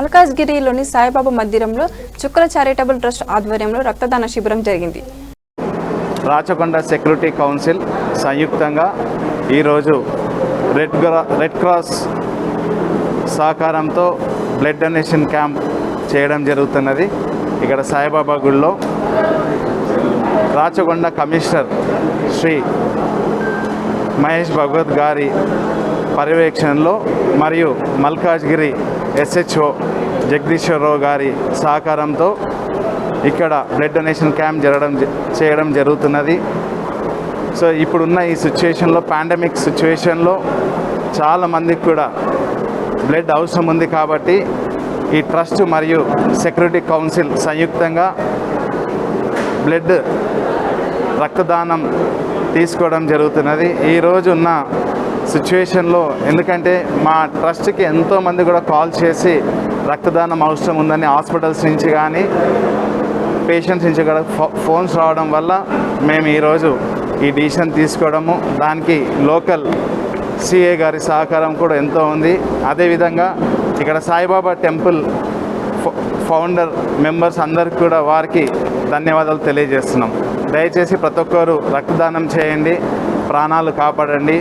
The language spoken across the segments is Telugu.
మల్కాజ్గిరిలోని సాయిబాబా మందిరంలో చుక్కల చారిటబుల్ ట్రస్ట్ ఆధ్వర్యంలో రక్తదాన శిబిరం జరిగింది. రాచకొండ సెక్యూరిటీ కౌన్సిల్ సంయుక్తంగా ఈరోజు రెడ్ క్రాస్ సహకారంతో బ్లడ్ డొనేషన్ క్యాంప్ చేయడం జరుగుతున్నది. ఇక్కడ సాయిబాబా గుడిలో రాచకొండ కమిషనర్ శ్రీ మహేష్ భగవత్ గారి పర్యవేక్షణలో మరియు మల్కాజ్గిరి SHO జగదీశ్వరరావు గారి సహకారంతో ఇక్కడ బ్లడ్ డొనేషన్ క్యాంప్ చేయడం జరుగుతున్నది. సో ఇప్పుడున్న ఈ సిచ్యువేషన్లో, పాండమిక్ సిచ్యువేషన్లో చాలామందికి కూడా బ్లడ్ అవసరం ఉంది కాబట్టి ఈ ట్రస్ట్ మరియు సెక్యూరిటీ కౌన్సిల్ సంయుక్తంగా బ్లడ్ రక్తదానం తీసుకోవడం జరుగుతున్నది. ఈరోజు ఉన్న సిచ్యువేషన్లో ఎందుకంటే మా ట్రస్ట్కి ఎంతోమంది కూడా కాల్ చేసి రక్తదానం అవసరం ఉందని హాస్పిటల్స్ నుంచి కానీ పేషెంట్స్ నుంచి కూడా ఫోన్స్ రావడం వల్ల మేము ఈరోజు ఈ డిసిషన్ తీసుకోవడము, దానికి లోకల్ CA గారి సహకారం కూడా ఎంతో ఉంది. అదేవిధంగా ఇక్కడ సాయిబాబా టెంపుల్ ఫౌండర్ మెంబర్స్ అందరికి కూడా వారికి ధన్యవాదాలు తెలియజేస్తున్నాం. దయచేసి ప్రతి ఒక్కరు రక్తదానం చేయండి, ప్రాణాలు కాపాడండి,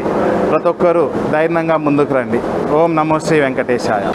ప్రతి ఒక్కరు ధైర్యంగా ముందుకు రండి. ఓం నమో శ్రీ వెంకటేశాయ.